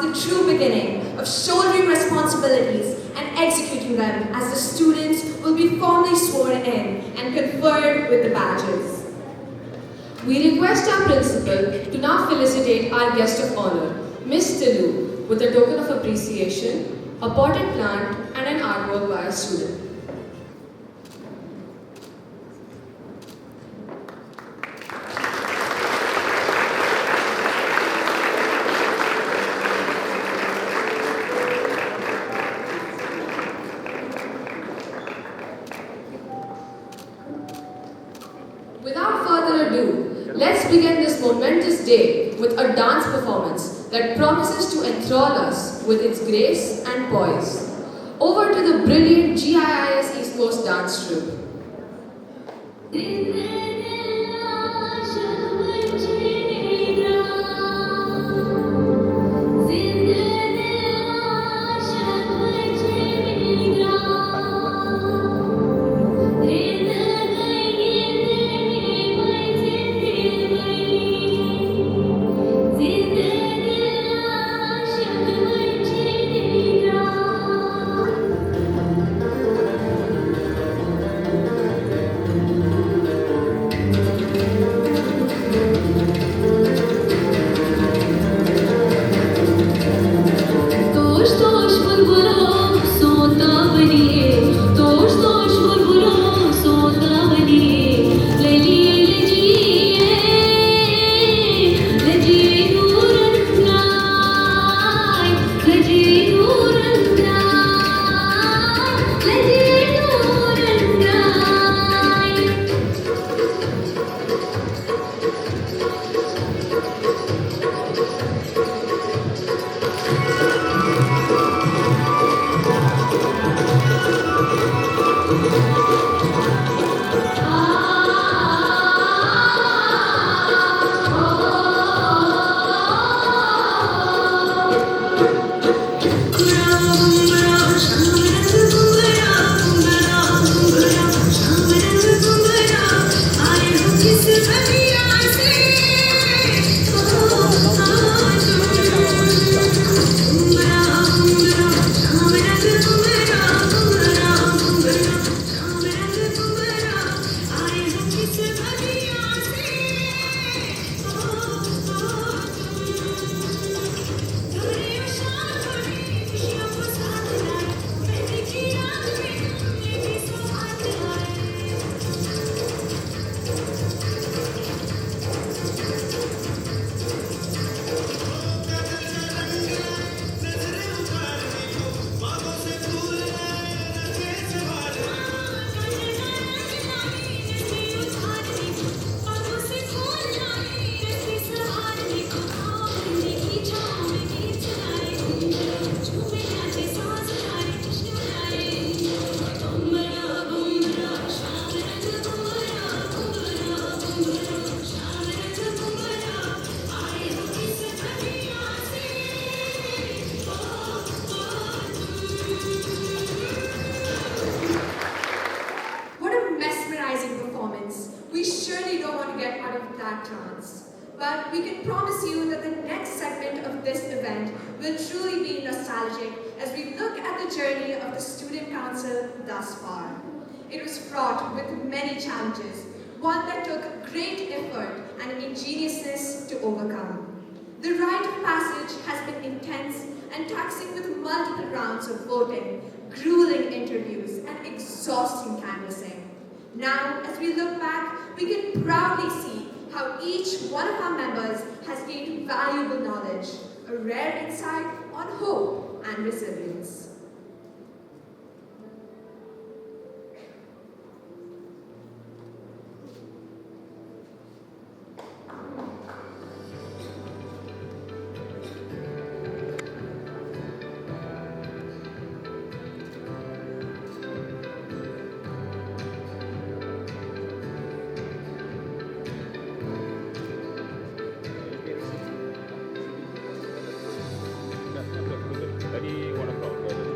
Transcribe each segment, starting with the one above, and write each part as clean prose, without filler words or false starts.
the true beginning of shouldering responsibilities and executing them as the students will be formally sworn in and conferred with the badges. We request our principal to now felicitate our guest of honor, Miss Tilu, with a token of appreciation, a potted plant, and an artwork by a student. Without further ado, let's begin this momentous day with a dance performance that promises to enthrall us with its grace and poise. Over to the brilliant GIIS East Coast dance troupe. What a mesmerizing performance. We surely don't want to get out of that trance. But we can promise you that the next segment of this event will truly be nostalgic as we look at the journey of the Student Council thus far. It was fraught with many challenges, one that took great effort and ingeniousness to overcome. The rite of passage has been intense and taxing with multiple rounds of voting, grueling interviews, and exhausting canvassing. Now, as we look back, we can proudly see how each one of our members has gained valuable knowledge, a rare insight on hope and resilience. Tadi warna brown.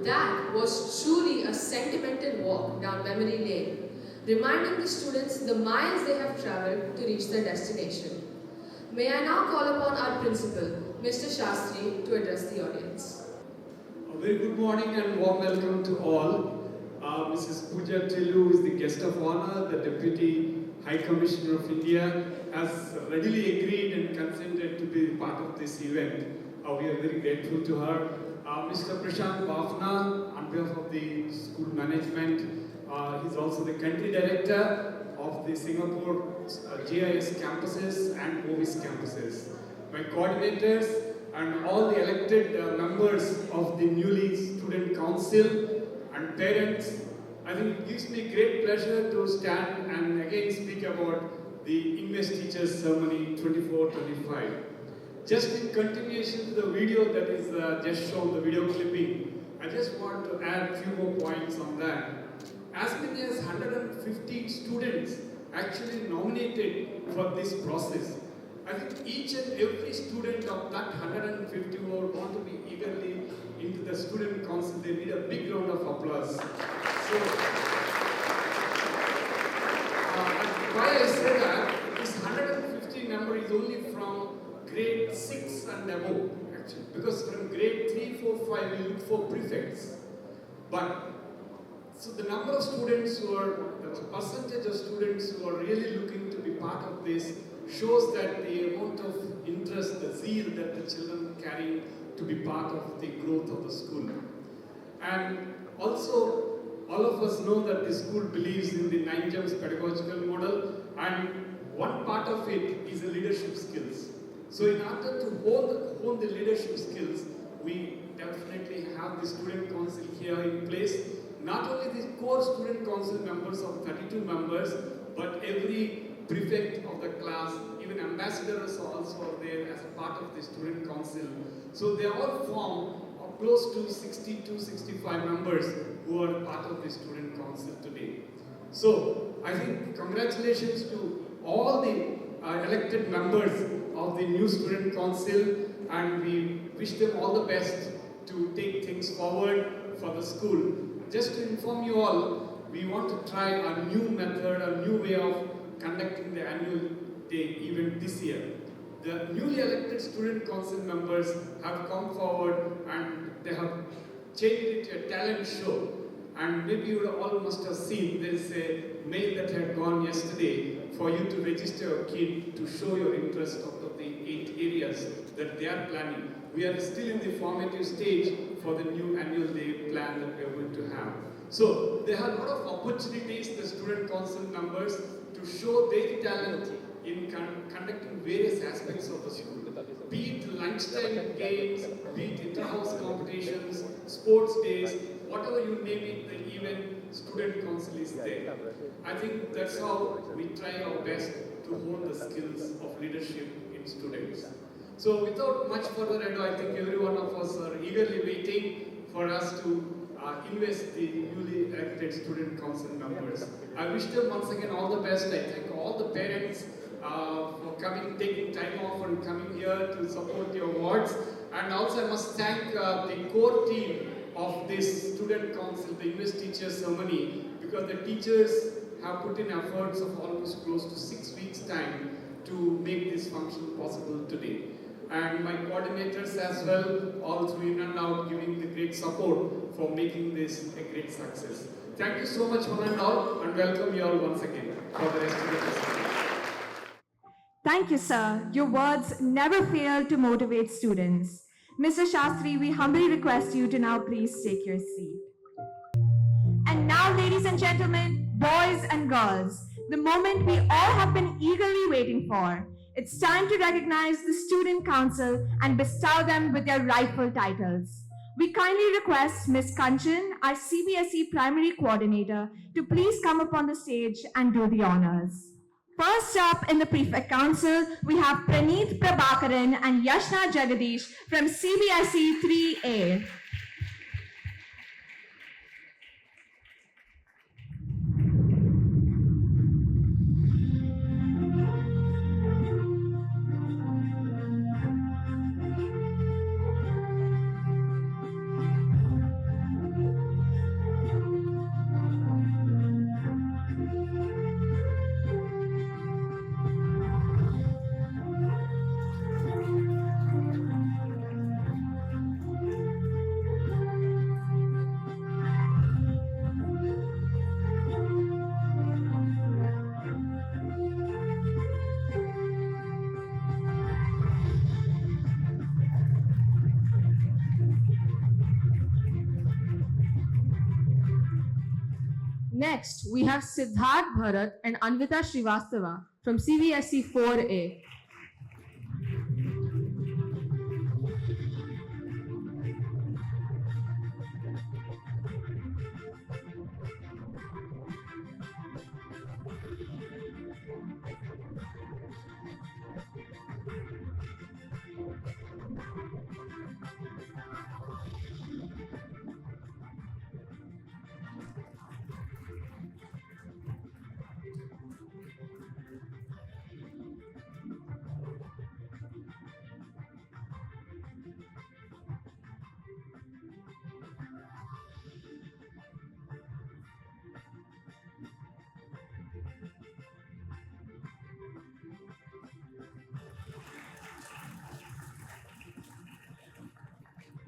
that was truly a sentimental walk down memory lane, reminding the students the miles they have travelled to reach their destination. May I now call upon our principal, Mr. Shastri, to address the audience. A very good morning and warm welcome to all. Mrs. Pooja Tillu is the guest of honor. The Deputy High Commissioner of India has readily agreed and consented to be part of this event. We are very grateful to her. Mr. Prashant Bafna, on behalf of the school management, he's also the country director of the Singapore GIS campuses and OVIS campuses. My coordinators and all the elected members of the newly student council and parents, I think it gives me great pleasure to stand and again speak about the English Teachers Ceremony 24-25. Just in continuation to the video that is just shown, the video clipping, I just want to add a few more points on that. As many as 150 students actually nominated for this process. I think each and every student of that 150 who want to be eagerly into the student council, they need a big round of applause. So, why I say that, this 150 number is only from grade 6 and above, actually. Because from grade 3, 4, 5, we look for prefects. But, so the number of students who are, the percentage of students who are really looking to be part of this shows that the amount of interest, the zeal that the children carry to be part of the growth of the school. And also, all of us know that the school believes in the 9 gems pedagogical model, and one part of it is the leadership skills. So in order to hone the leadership skills, we definitely have the student council here in place. Not only the core student council members of 32 members, but every prefect of the class, even ambassadors also are there as a part of the student council. So they all form close to 60 to 65 members who are part of the student council today. So I think congratulations to all the elected members of the new student council, and we wish them all the best to take things forward for the school. Just to inform you all, we want to try a new method, a new way of conducting the annual day event this year. The newly elected student council members have come forward and they have changed it to a talent show. And maybe you all must have seen there is a mail that had gone yesterday for you to register your kid to show your interest out of the 8 areas that they are planning. We are still in the formative stage for the new annual day plan that we are going to have. So they have a lot of opportunities, the student council members, to show their talent in conducting various aspects of the school. Be it lunchtime games, be it inter-house competitions, sports days, whatever you name it, the even student council is there. I think that's how we try our best to hone the skills of leadership in students. So without much further ado, I think every one of us are eagerly waiting for us to invest the newly elected student council members. I wish them once again all the best. I thank all the parents for coming, taking time off and coming here to support your wards. And also I must thank the core team of this student council, the English Teachers Ceremony, because the teachers have put in efforts of almost close to 6 weeks' time to make this function possible today. And my coordinators as well, all through in and out, giving the great support for making this a great success. Thank you so much one and all, and welcome you all once again for the rest of the festival. Thank you, sir. Your words never fail to motivate students. Mr. Shastri, we humbly request you to now please take your seat. And now, ladies and gentlemen, boys and girls, the moment we all have been eagerly waiting for. It's time to recognize the Student Council and bestow them with their rightful titles. We kindly request Ms. Kanchan, our CBSE Primary Coordinator, to please come up on the stage and do the honors. First up in the Prefect Council, we have Praneeth Prabhakaran and Yashna Jagadish from CBSE 3A. Next, we have Siddharth Bharat and Anvita Srivastava from CBSE 4A.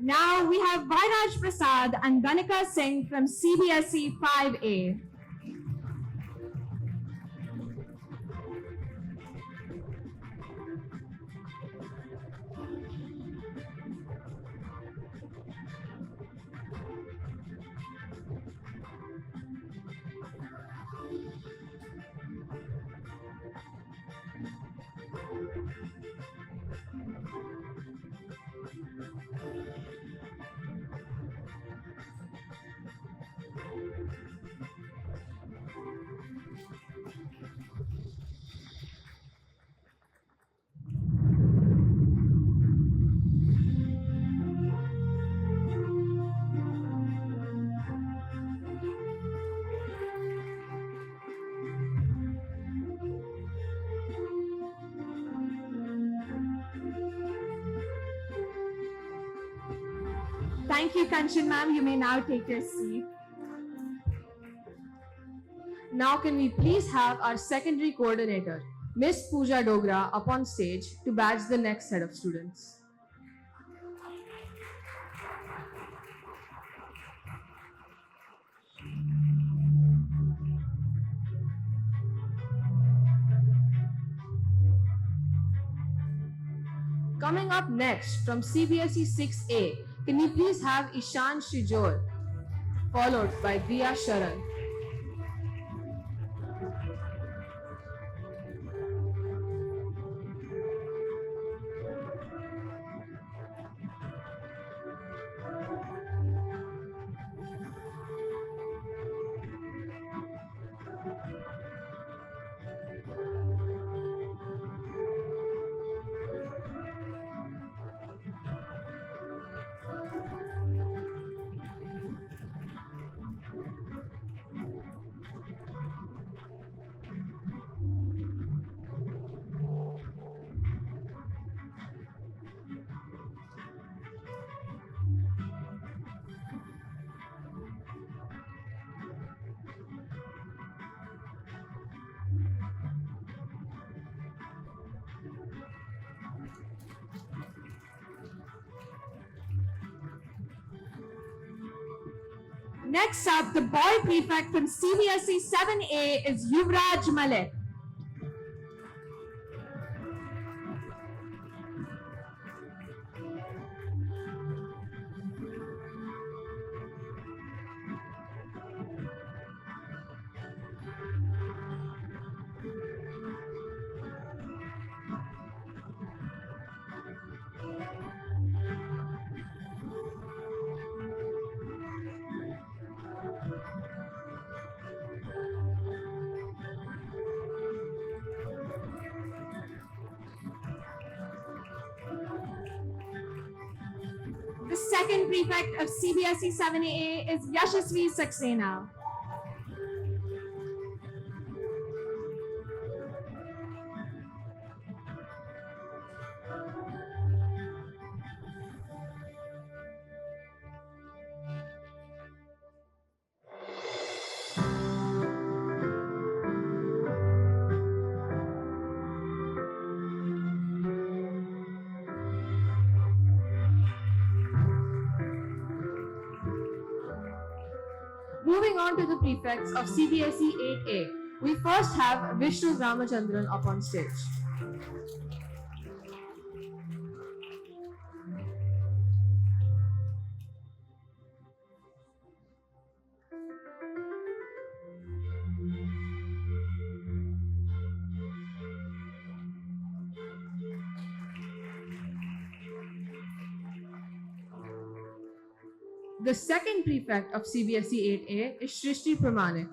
Now we have Vairaj Prasad and Dhanika Singh from CBSE 5A. Thank you, Kanchan ma'am. You may now take your seat. Now can we please have our secondary coordinator, Miss Pooja Dogra, up on stage to badge the next set of students. Coming up next from CBSE 6A, can we please have Ishan Shijor, followed by Diya Sharan. Next up, the boy prefect from CBSE 7A is Yuvraj Malik. The second prefect of CBSE 7A is Yashasvi Saxena. Moving on to the prefects of CBSE 8A, we first have Vishnu Ramachandran up on stage. The second prefect of CBSE 8A is Shrishti Pramanik.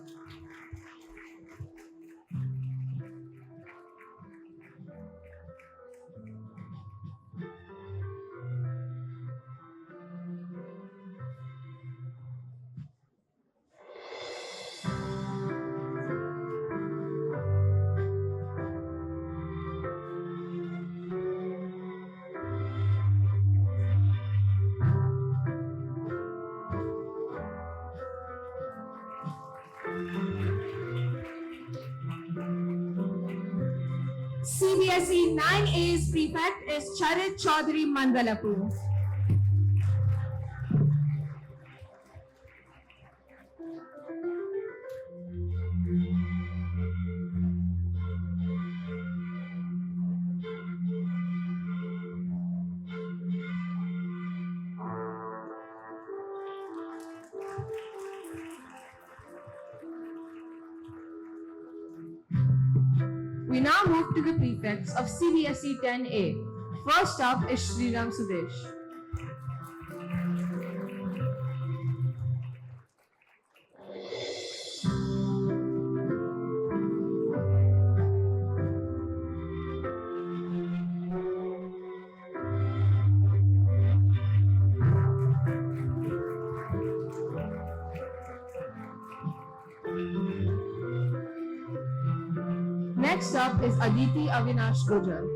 CBSE 9A's prefect is Charit Chaudhary Mandalapu. We now move to the prefects of CBSE 10A. First up is Sriram Sudesh. Next up is Aditi Avinash Gujal.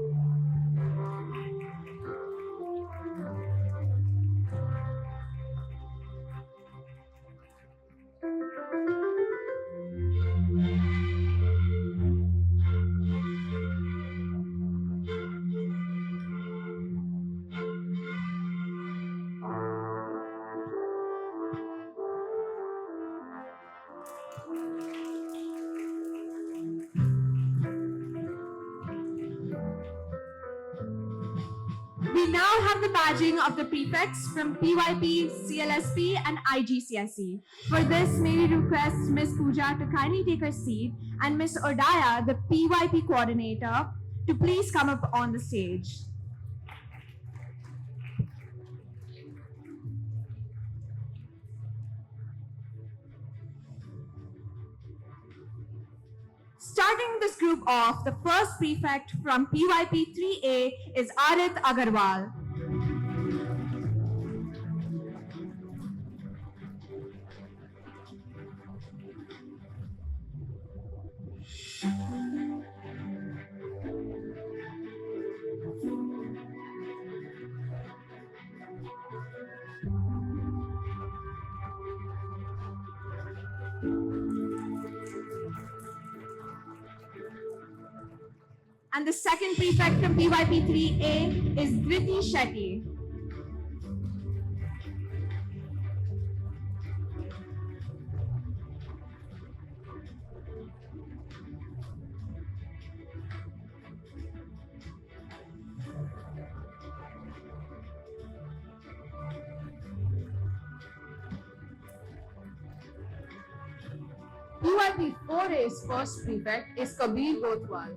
We now have the badging of the prefects from PYP, CLSP, and IGCSE. For this, may we request Ms. Pooja to kindly take her seat and Ms. Odaya, the PYP coordinator, to please come up on the stage. Starting this group off, the first prefect from PYP 3A is Arit Agarwal. And the second prefect from PYP 3A is Dhriti Shetty. PYP 4A's first prefect is Kabir Gotwal.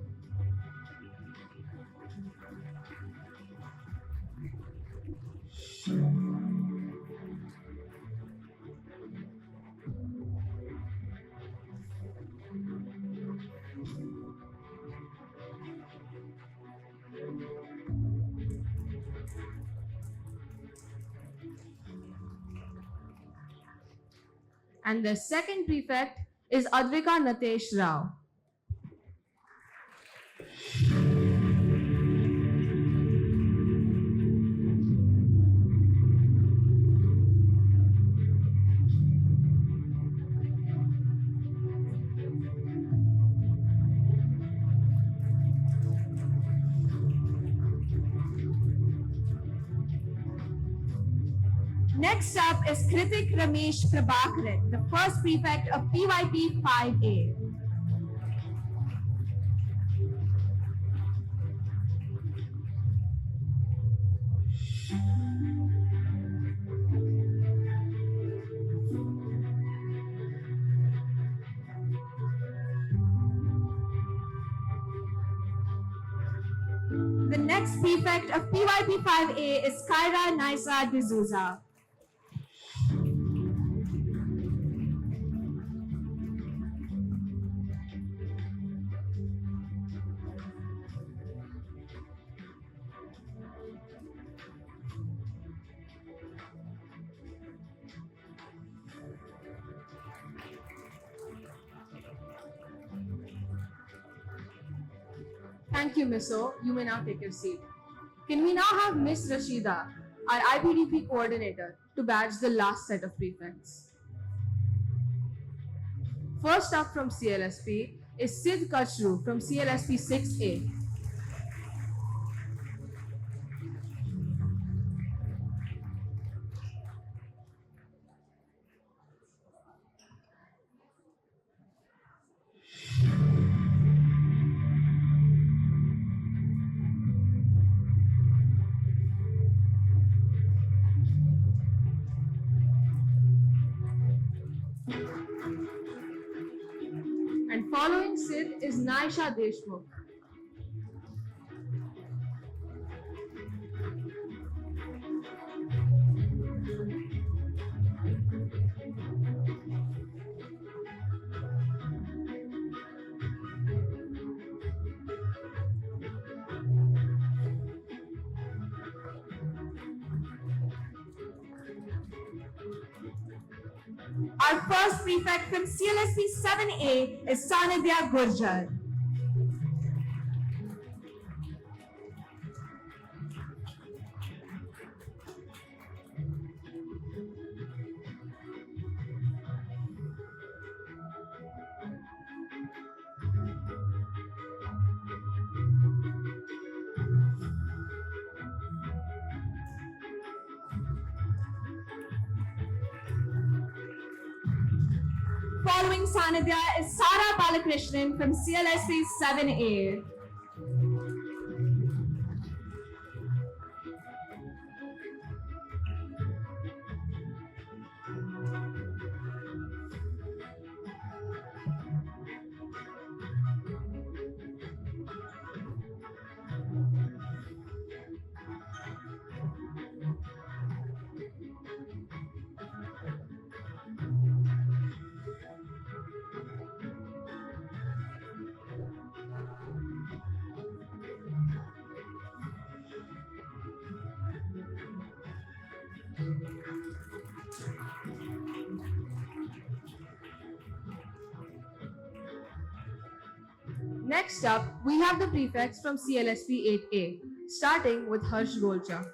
And the second prefect is Advika Natesh Rao. Next up is Kritik Ramesh Prabhakaran, the first prefect of PYP 5A. The next prefect of PYP 5A is Kyra Naisa D'Souza. Thank you, Miss O. You may now take your seat. Can we now have Miss Rashida, our IPDP coordinator, to badge the last set of prefects? First up from CLSP is Sid Kachru from CLSP 6A. And following Sid is Naisha Deshmukh. Our first prefect from CLSP 7A is Sanidhya Gurjar. Following Sanidhya is Sara Balakrishnan from CLSP 7A. Next up, we have the prefects from CLSP 8A, starting with Harsh Golcha.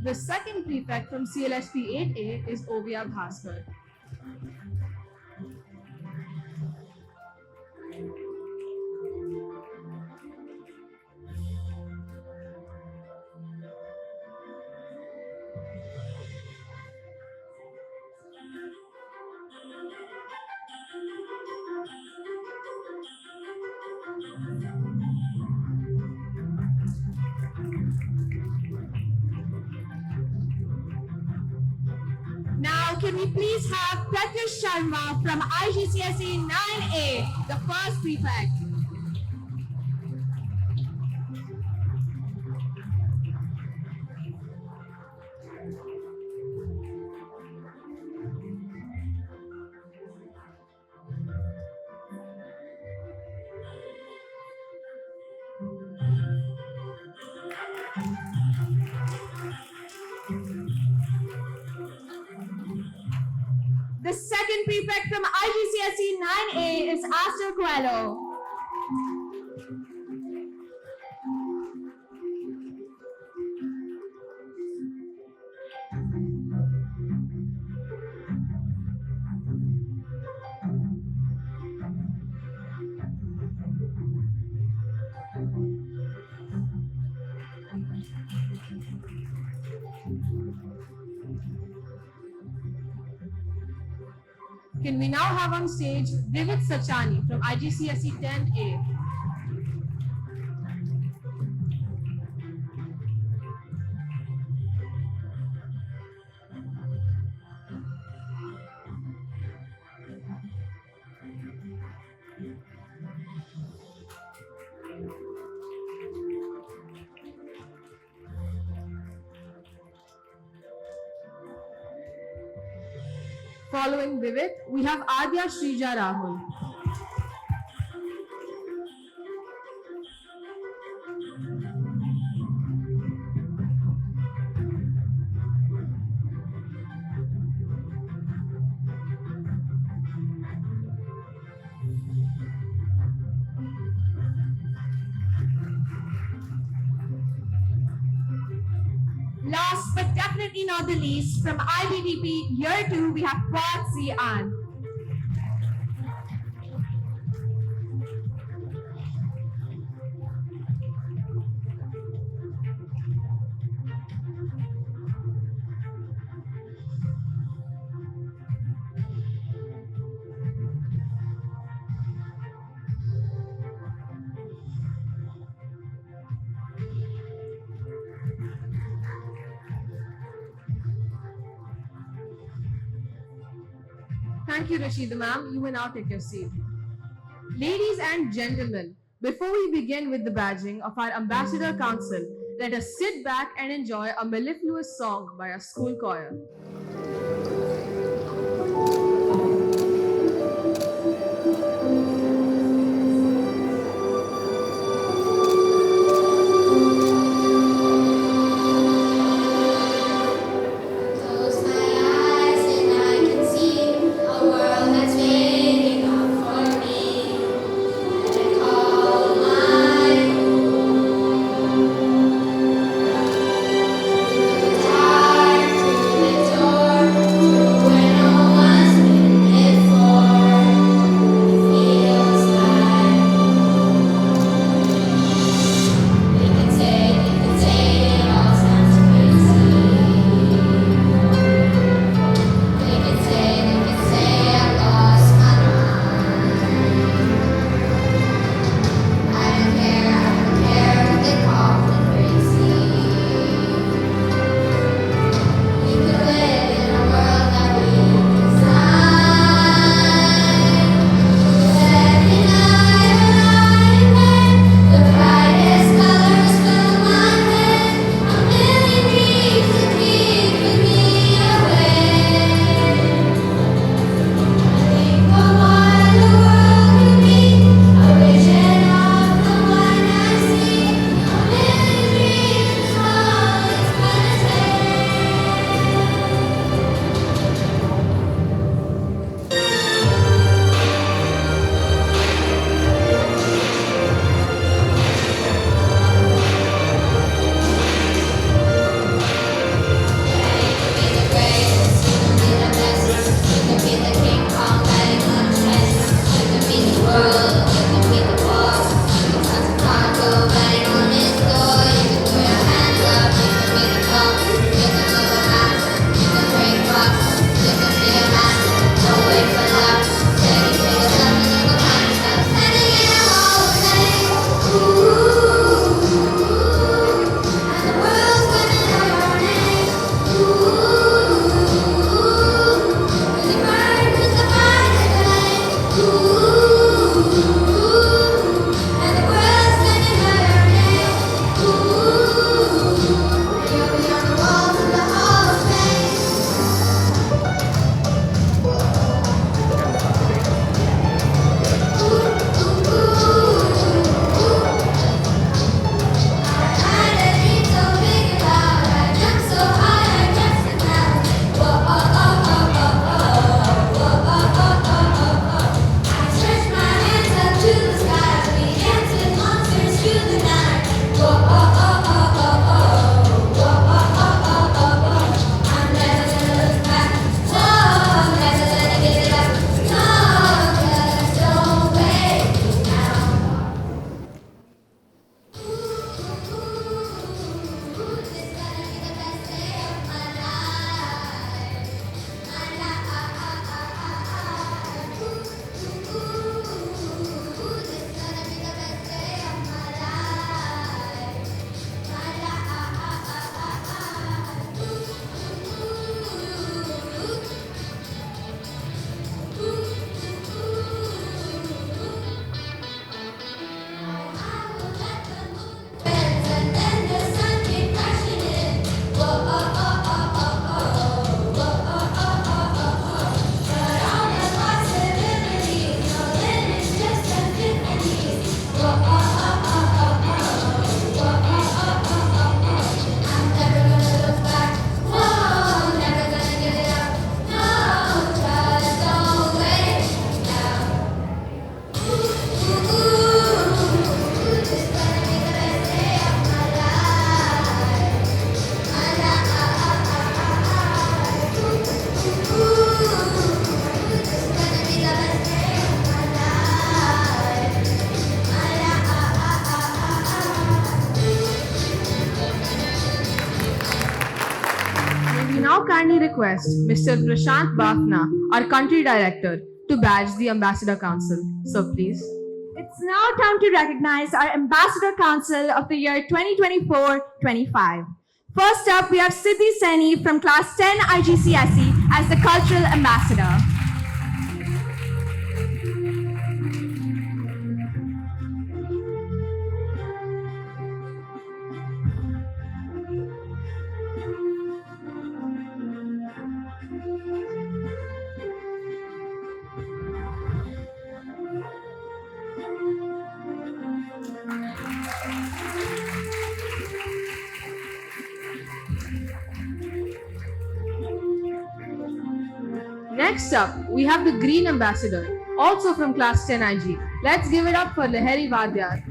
The second prefect from CLSP 8A is Ovia Bhaskar. Now, can we please have Pratyush Sharma from IGCSE 9A, the first prefect? The second prefect from IGCSE 9A is Aster Coelho. Can we now have on stage Divit Sachani from IGCSE 10A? Following Vivek, we have Adya Shrija Rahul. Last but definitely not the least, from IBDP Year 2, we have Kwat Si An. Thank you, Rashida ma'am. You may now take your seat. Ladies and gentlemen, before we begin with the badging of our Ambassador Council, let us sit back and enjoy a mellifluous song by our school choir. Close my eyes and I can see a world that's waiting up for me. And I call my own. Through the dark, through the door. kindly request Mr. Prashant Bafna, our country director, to badge the Ambassador Council. So please. It's now time to recognize our Ambassador Council of the year 2024-25. First up, we have Siddhi Seni from Class 10 IGCSE as the Cultural Ambassador. Next up, we have the Green Ambassador, also from Class 10 IG. Let's give it up for Lahari Vadyar.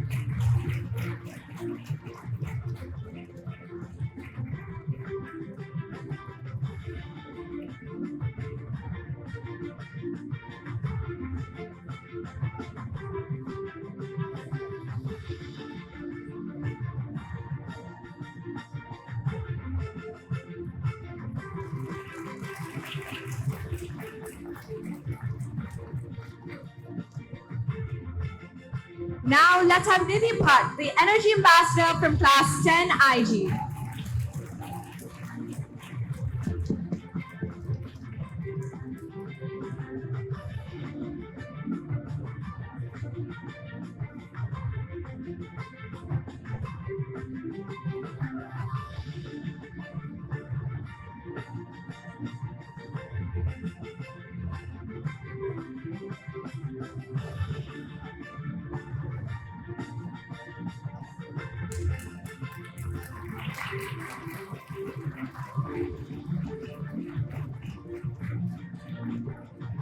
Now let's have Nidhi Bhatt, the Energy Ambassador from Class 10 IG.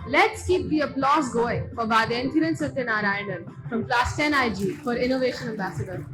Let's keep the applause going for Vadyanthiran Satyanarayanan from Class 10 IG for Innovation Ambassador.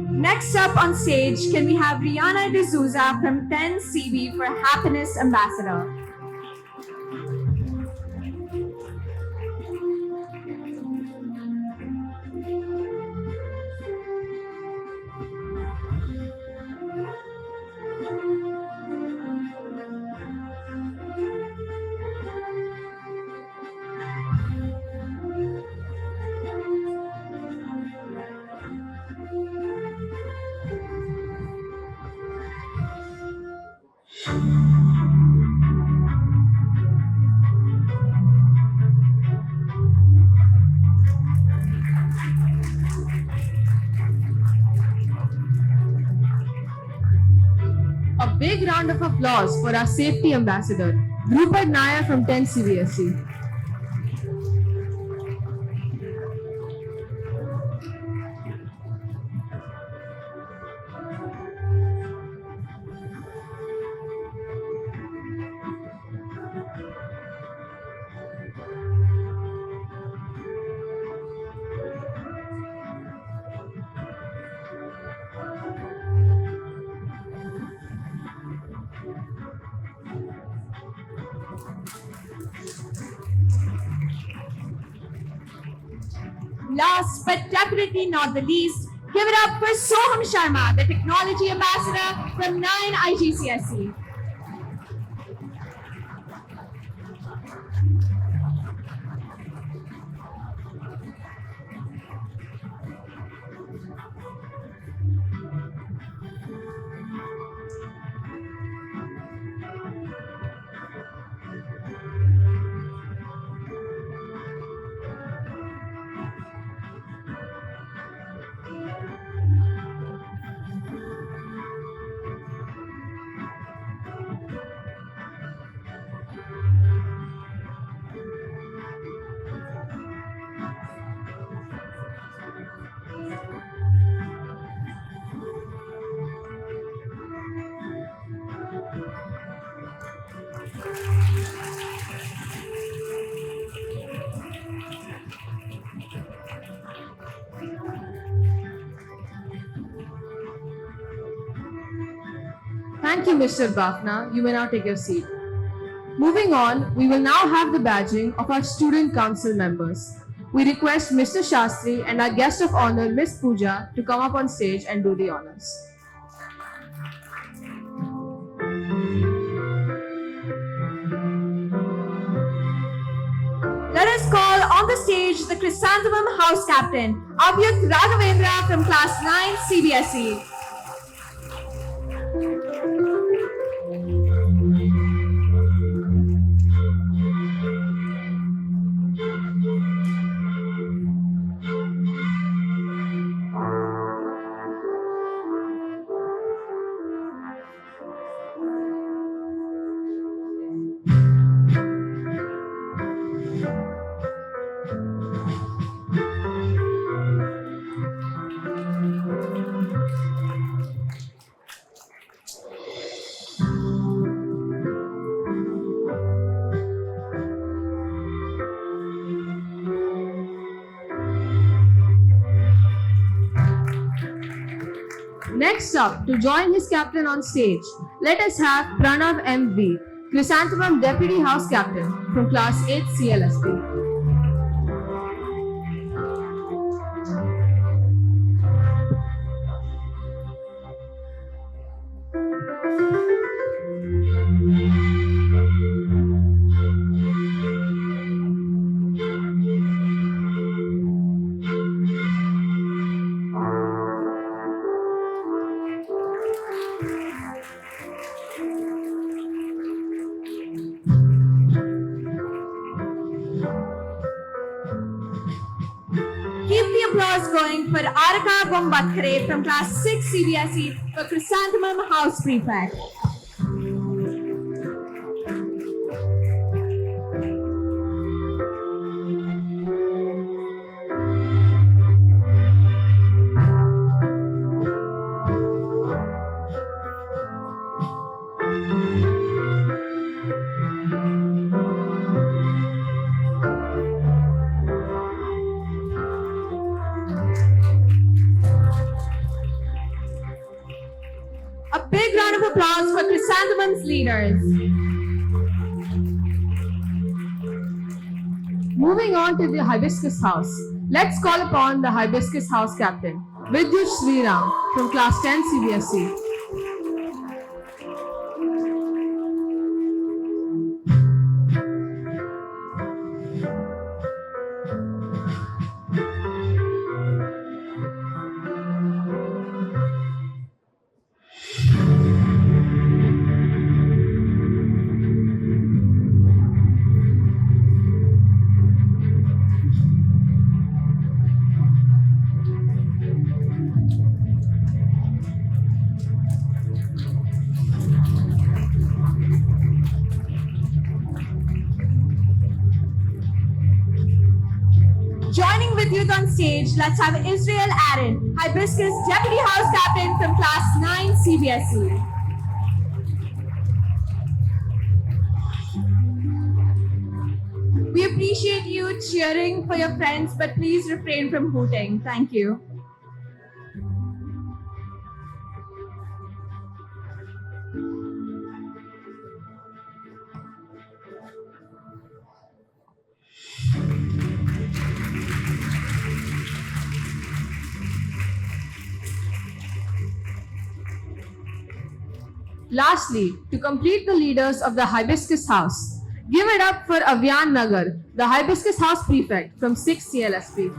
Next up on stage, can we have Rihanna D'Souza from 10 CB for Happiness Ambassador? A big round of applause for our Safety Ambassador, Rupert Nair from 10 CBSE. Last but definitely not the least, give it up for Soham Sharma, the Technology Ambassador from 9 IGCSE. Thank you, Mr. Bafna. You may now take your seat. Moving on, we will now have the badging of our student council members. We request Mr. Shastri and our guest of honor, Miss Pooja, to come up on stage and do the honors. Let us call on the stage the Chrysanthemum House Captain, Avyut Raghavendra from Class 9 CBSE. Next up, to join his captain on stage, let us have Pranav MV, Chrysanthemum Deputy House Captain from Class 8 CLSP. Keep the applause going for Araka Bombatkare from Class 6 CBSE for Chrysanthemum House Prefect. A big round of applause for Chrysanthemum's leaders. Moving on to the Hibiscus House, let's call upon the Hibiscus House Captain, Vidyut Sriram from Class 10 CBSE. Joining with youth on stage, let's have Israel Aaron, Hibiscus Deputy House Captain from Class 9 CBSE. We appreciate you cheering for your friends, but please refrain from hooting. Thank you. Lastly, to complete the leaders of the Hibiscus House, give it up for Avyan Nagar, the Hibiscus House Prefect from 6 CLSP.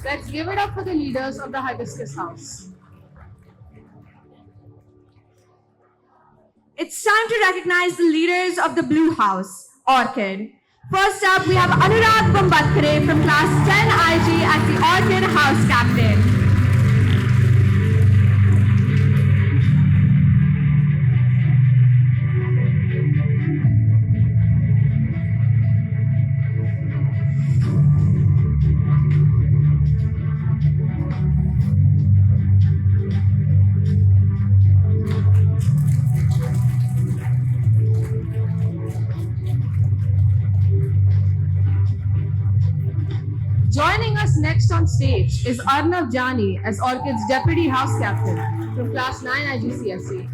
Let's give it up for the leaders of the Hibiscus House. It's time to recognize the leaders of the Blue House, Orchid. First up, we have Anurag Bombatkare from Class 10 IG as the Orchid House Captain. Next on stage is Arnav Jani as Orchid's Deputy House Captain from Class 9 IGCSE.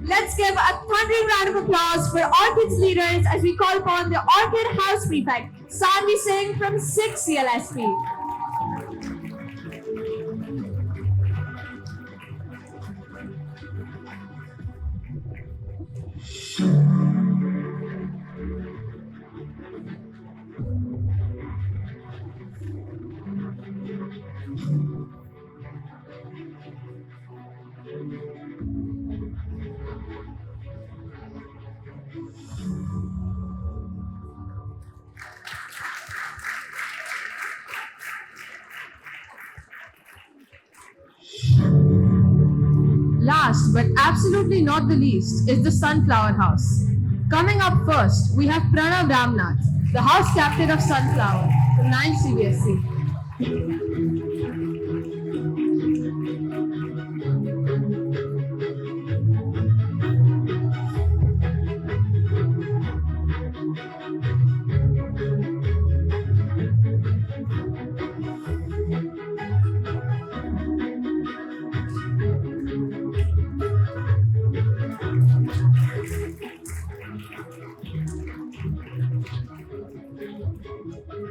Let's give a thundering round of applause for Orchid's leaders as we call upon the Orchid House Prefect, Sanvi Singh from 6 CLSP. Last but absolutely not the least is the Sunflower House. Coming up first, we have Pranav Ramnath, the House Captain of Sunflower from 9 CBSE.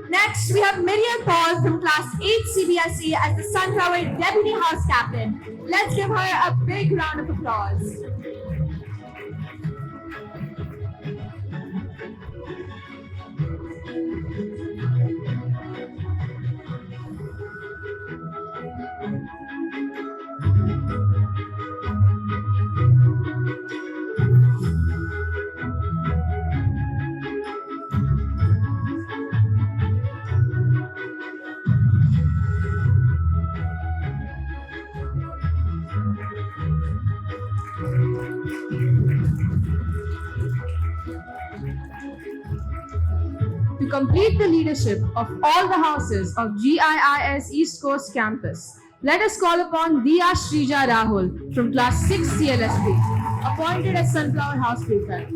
Next, we have Miriam Paul from Class 8 CBSE as the Sunflower Deputy House Captain. Let's give her a big round of applause. To complete the leadership of all the houses of GIIS East Coast Campus, let us call upon Diya Shrija Rahul from Class 6 CLSP, appointed as Sunflower House Prefect.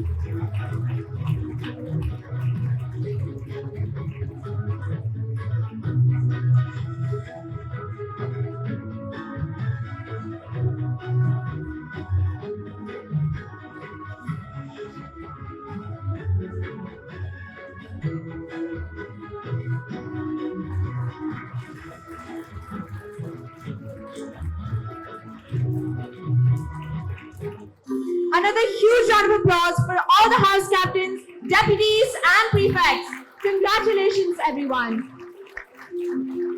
Another huge round of applause for all the house captains, deputies, and prefects. Congratulations, everyone.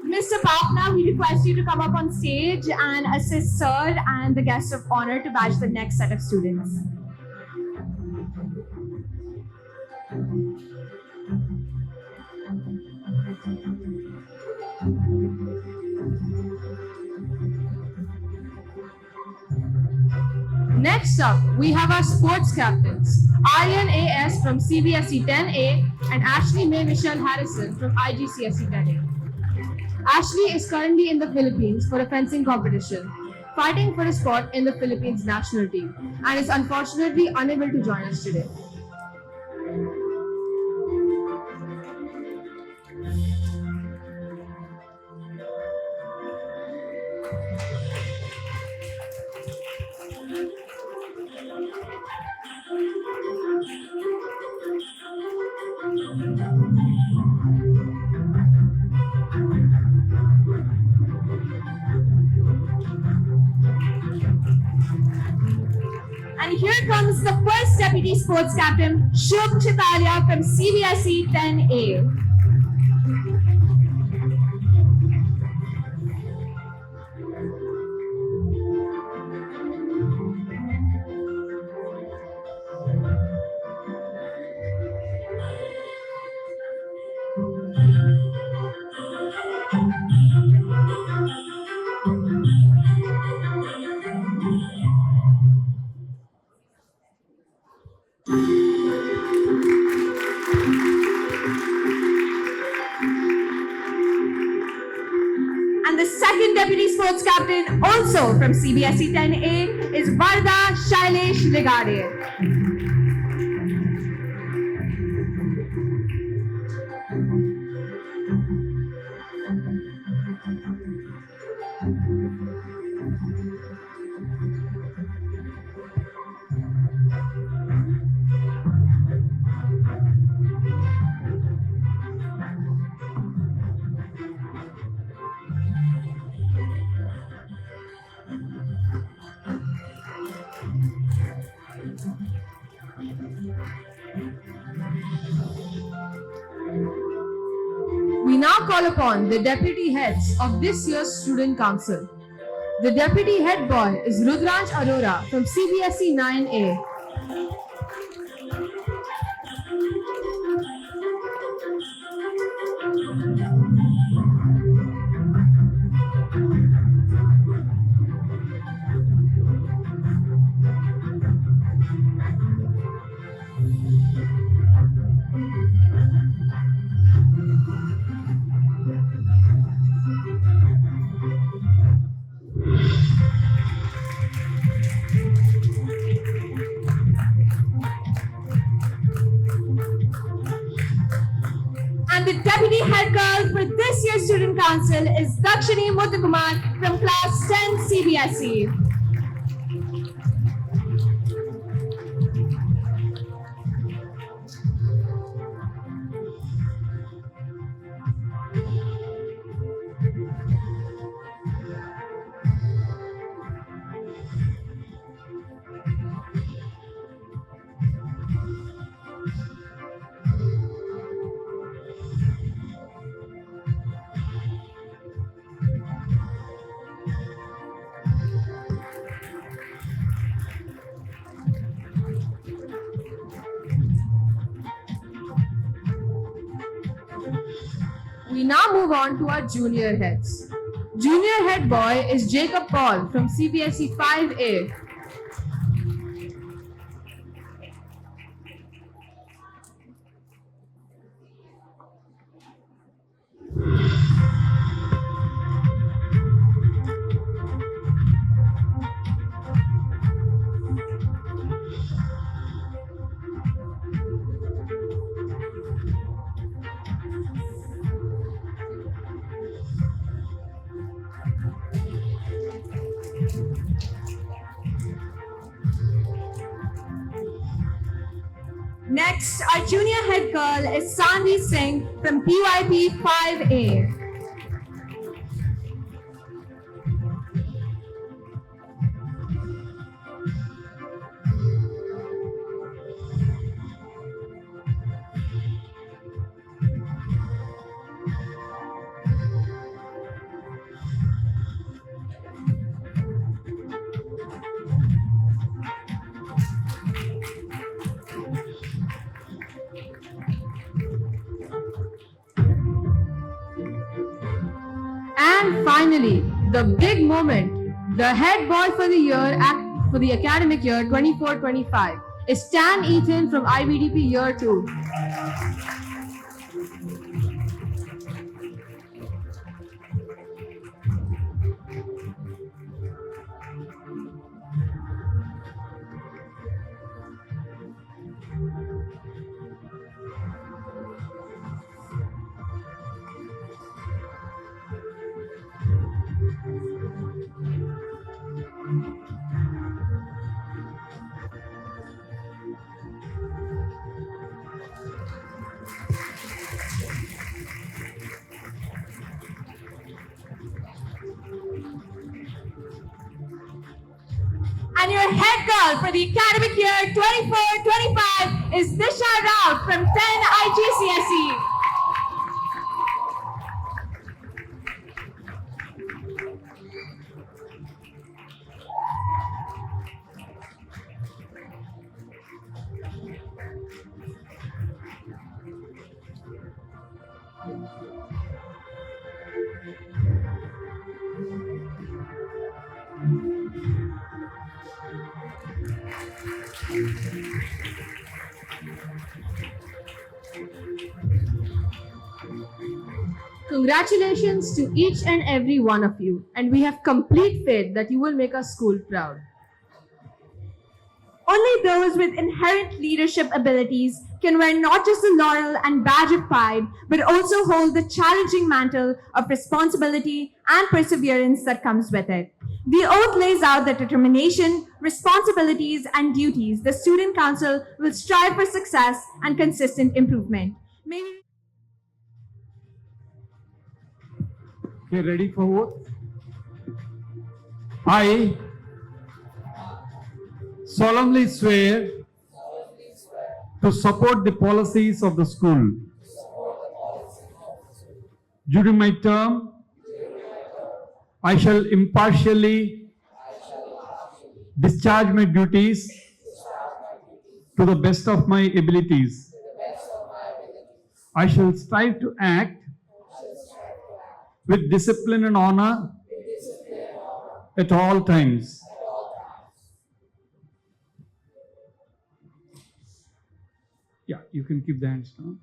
Mr. Bafna, we request you to come up on stage and assist Sir and the guest of honor to badge the next set of students. Next up, we have our sports captains, Aryan A.S. from CBSE 10A and Ashley May Michelle Harrison from IGCSE 10A. Ashley is currently in the Philippines for a fencing competition, fighting for a spot in the Philippines national team, and is unfortunately unable to join us today. And here comes the first deputy sports captain, Shubh Chitalia from CBSE 10A. sports captain, also from CBSE 10A, is Varda Shailesh Ligade. We now call upon the deputy heads of this year's student council. The deputy head boy is Rudransh Arora from CBSE 9A. And the deputy head girl for this year's student council is Dakshini Muthukumar from class 10 CBSE. We now move on to our junior heads. Junior head boy is Jacob Paul from CBSE 5A. Next, our junior head girl is Sandhi Singh from PYP 5A. And finally, the big moment, the head boy for the year for the academic year 24-25 is Stan Ethan from IBDP Year 2. And your head girl for the academic year 24-25 is Disha Rao from 10 IGCSE. Congratulations to each and every one of you, and we have complete faith that you will make our school proud. Only those with inherent leadership abilities can wear not just the laurel and badge of pride, but also hold the challenging mantle of responsibility and perseverance that comes with it. The oath lays out the determination, responsibilities, and duties the Student Council will strive for success and consistent improvement. May we Okay, ready for vote? I solemnly swear to support the policies of the school. During my term, I shall impartially discharge my duties to the best of my abilities. I shall strive to act with discipline and honor at all times. Yeah, you can keep the hands down.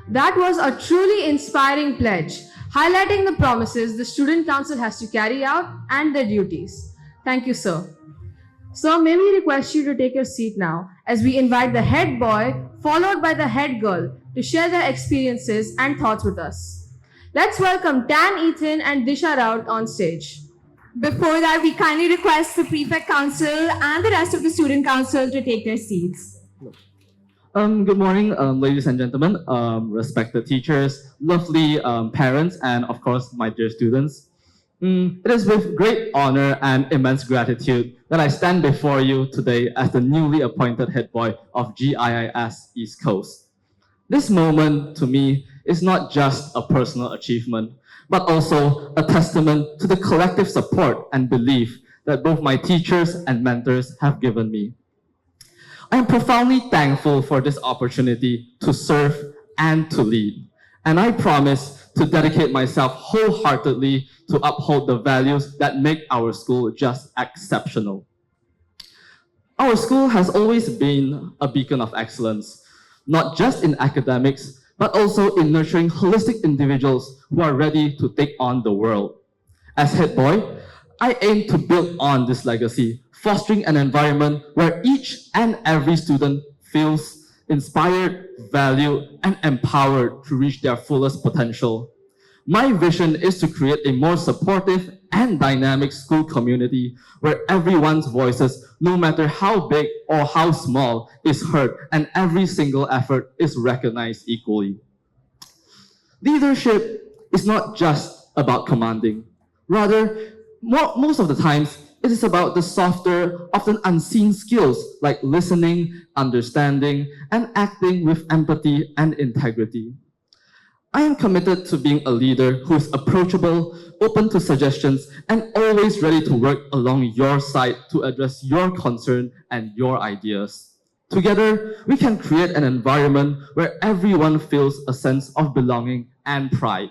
That was a truly inspiring pledge, highlighting the promises the Student Council has to carry out and their duties. Thank you, sir. Sir, may we request you to take your seat now as we invite the head boy followed by the head girl to share their experiences and thoughts with us. Let's welcome Tan Ethan and Disha Raut on stage. Before that, we kindly request the Prefect Council and the rest of the Student Council to take their seats. Good morning, ladies and gentlemen, respected teachers, lovely parents, and of course, my dear students. It is with great honor and immense gratitude that I stand before you today as the newly appointed head boy of GIIS East Coast. This moment, to me, is not just a personal achievement, but also a testament to the collective support and belief that both my teachers and mentors have given me. I am profoundly thankful for this opportunity to serve and to lead, and I promise to dedicate myself wholeheartedly to uphold the values that make our school just exceptional. Our school has always been a beacon of excellence, not just in academics, but also in nurturing holistic individuals who are ready to take on the world. As head boy, I aim to build on this legacy, fostering an environment where each and every student feels inspired, valued, and empowered to reach their fullest potential. My vision is to create a more supportive and dynamic school community where everyone's voices, no matter how big or how small, is heard and every single effort is recognized equally. Leadership is not just about commanding. Rather, most of the times, it is about the softer, often unseen skills like listening, understanding, and acting with empathy and integrity. I am committed to being a leader who is approachable, open to suggestions, and always ready to work along your side to address your concern and your ideas. Together, we can create an environment where everyone feels a sense of belonging and pride.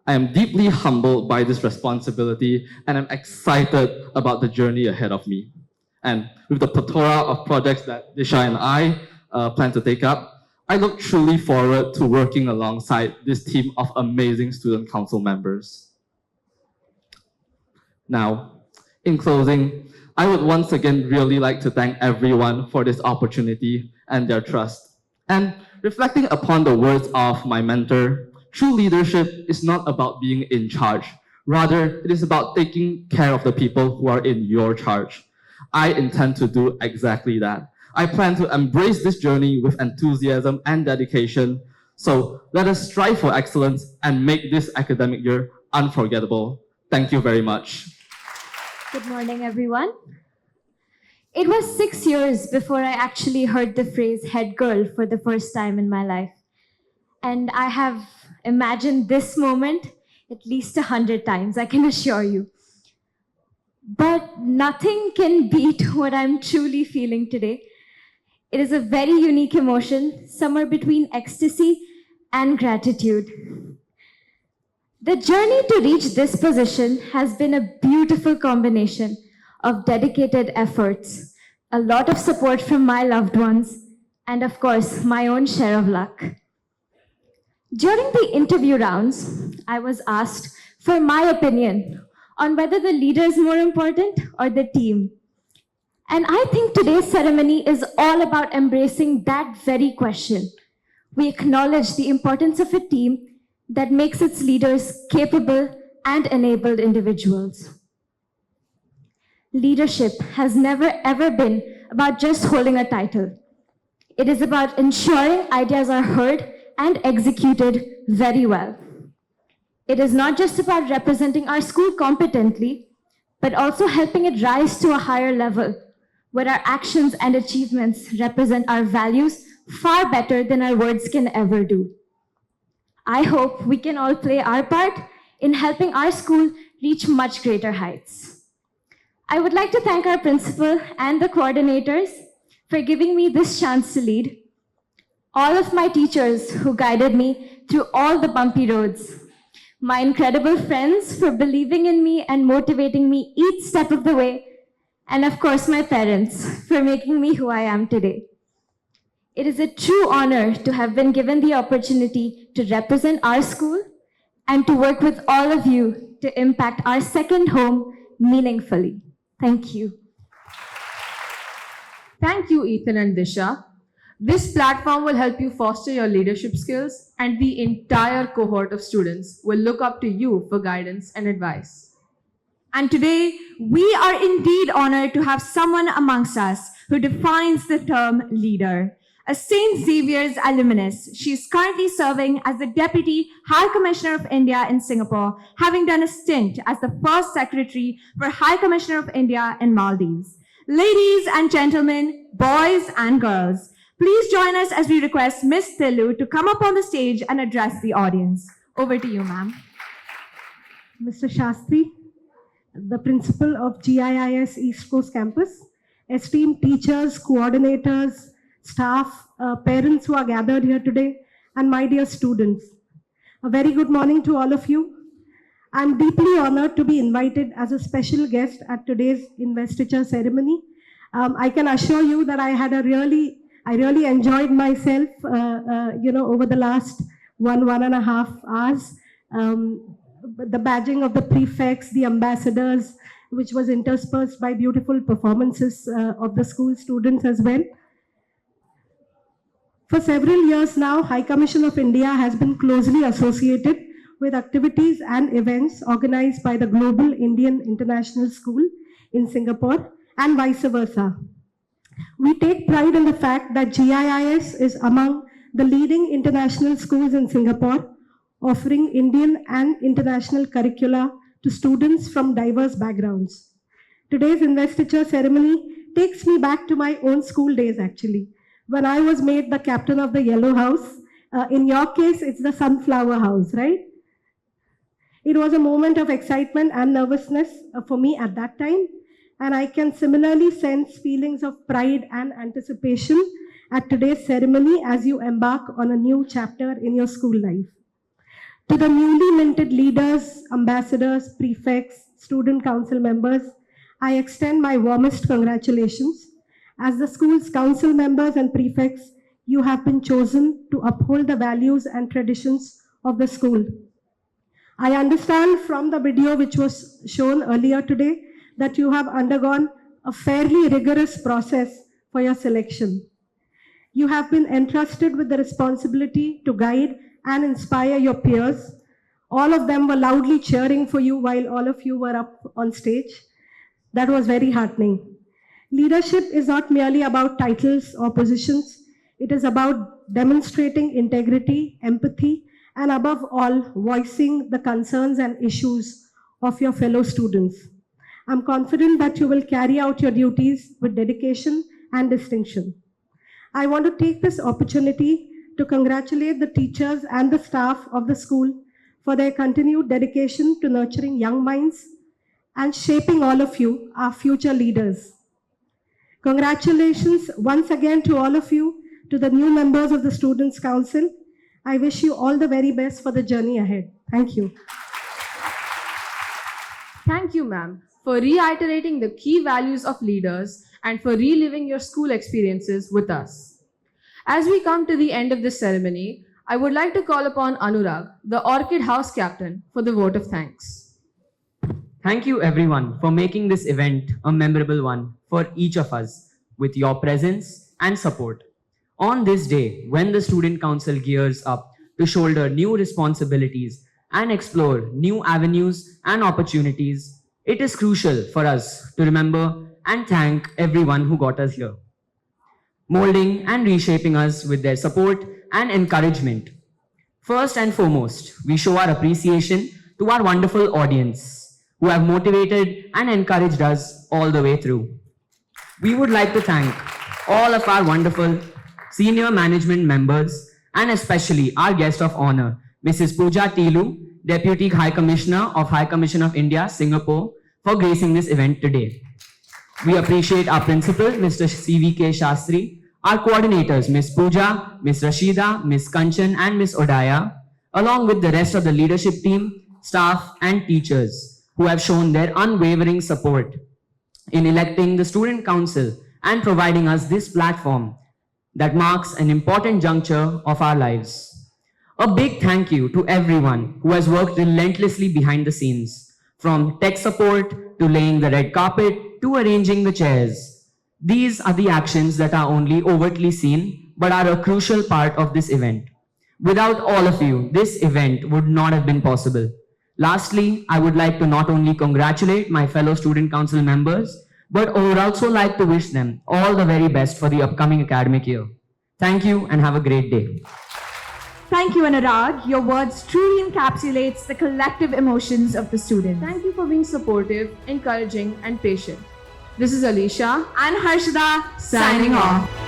I am deeply humbled by this responsibility, and I'm excited about the journey ahead of me. And with the plethora of projects that Disha and I plan to take up, I look truly forward to working alongside this team of amazing student council members. Now, in closing, I would once again really like to thank everyone for this opportunity and their trust. And reflecting upon the words of my mentor, true leadership is not about being in charge. Rather, it is about taking care of the people who are in your charge. I intend to do exactly that. I plan to embrace this journey with enthusiasm and dedication. So let us strive for excellence and make this academic year unforgettable. Thank you very much. Good morning, everyone. It was 6 years before I actually heard the phrase head girl for the first time in my life. And I have imagined this moment at least 100 times, I can assure you. But nothing can beat what I'm truly feeling today. It is a very unique emotion, somewhere between ecstasy and gratitude. The journey to reach this position has been a beautiful combination of dedicated efforts, a lot of support from my loved ones, and of course, my own share of luck. During the interview rounds, I was asked for my opinion on whether the leader is more important or the team. And I think today's ceremony is all about embracing that very question. We acknowledge the importance of a team that makes its leaders capable and enabled individuals. Leadership has never ever been about just holding a title. It is about ensuring ideas are heard and executed very well. It is not just about representing our school competently, but also helping it rise to a higher level, where our actions and achievements represent our values far better than our words can ever do. I hope we can all play our part in helping our school reach much greater heights. I would like to thank our principal and the coordinators for giving me this chance to lead, all of my teachers who guided me through all the bumpy roads, my incredible friends for believing in me and motivating me each step of the way, and of course my parents for making me who I am today. It is a true honor to have been given the opportunity to represent our school and to work with all of you to impact our second home meaningfully. Thank you. Thank you, Ethan and Disha. This platform will help you foster your leadership skills, and the entire cohort of students will look up to you for guidance and advice. And today, we are indeed honored to have someone amongst us who defines the term leader. A St. Xavier's alumnus, she is currently serving as the Deputy High Commissioner of India in Singapore, having done a stint as the first Secretary for High Commissioner of India in Maldives. Ladies and gentlemen, boys and girls, please join us as we request Ms. Tillu to come up on the stage and address the audience. Over to you, ma'am. Mr. Shastri, the principal of GIIS East Coast Campus, esteemed teachers, coordinators, staff, parents who are gathered here today, and my dear students. A very good morning to all of you. I'm deeply honored to be invited as a special guest at today's investiture ceremony. I can assure you that I really enjoyed myself, over the last one and a half hours. The badging of the prefects, the ambassadors, which was interspersed by beautiful performances of the school students as well. For several years now, High Commission of India has been closely associated with activities and events organized by the Global Indian International School in Singapore and vice versa. We take pride in the fact that GIIS is among the leading international schools in Singapore, offering Indian and international curricula to students from diverse backgrounds. Today's investiture ceremony takes me back to my own school days actually, when I was made the captain of the Yellow House. In your case, it's the Sunflower House, right? It was a moment of excitement and nervousness for me at that time, and I can similarly sense feelings of pride and anticipation at today's ceremony as you embark on a new chapter in your school life. To the newly minted leaders, ambassadors, prefects, student council members, I extend my warmest congratulations. As the school's council members and prefects, you have been chosen to uphold the values and traditions of the school. I understand from the video which was shown earlier today that you have undergone a fairly rigorous process for your selection. You have been entrusted with the responsibility to guide and inspire your peers. All of them were loudly cheering for you while all of you were up on stage. That was very heartening. Leadership is not merely about titles or positions. It is about demonstrating integrity, empathy, and above all, voicing the concerns and issues of your fellow students. I'm confident that you will carry out your duties with dedication and distinction. I want to take this opportunity to congratulate the teachers and the staff of the school for their continued dedication to nurturing young minds and shaping all of you, our future leaders. Congratulations once again to all of you, to the new members of the Students' Council. I wish you all the very best for the journey ahead. Thank you. Thank you, ma'am, for reiterating the key values of leaders and for reliving your school experiences with us. As we come to the end of this ceremony, I would like to call upon Anurag, the Orchid House captain, for the vote of thanks. Thank you everyone for making this event a memorable one for each of us with your presence and support. On this day, when the Student Council gears up to shoulder new responsibilities and explore new avenues and opportunities, it is crucial for us to remember and thank everyone who got us here, molding and reshaping us with their support and encouragement. First and foremost, we show our appreciation to our wonderful audience who have motivated and encouraged us all the way through. We would like to thank all of our wonderful senior management members and especially our guest of honor, Mrs. Pooja Tilu, Deputy High Commissioner of High Commission of India, Singapore, for gracing this event today. We appreciate our principal, Mr. CVK Shastri, our coordinators, Ms. Pooja, Ms. Rashida, Ms. Kanchan, and Ms. Odaya, along with the rest of the leadership team, staff, and teachers who have shown their unwavering support in electing the Student Council and providing us this platform that marks an important juncture of our lives. A big thank you to everyone who has worked relentlessly behind the scenes, from tech support to laying the red carpet to arranging the chairs. These are the actions that are only overtly seen but are a crucial part of this event. Without all of you, this event would not have been possible. Lastly, I would like to not only congratulate my fellow Student Council members, but I would also like to wish them all the very best for the upcoming academic year. Thank you and have a great day. Thank you, Anurag. Your words truly encapsulates the collective emotions of the students. Thank you for being supportive, encouraging, and patient. This is Alicia And Harshada signing off.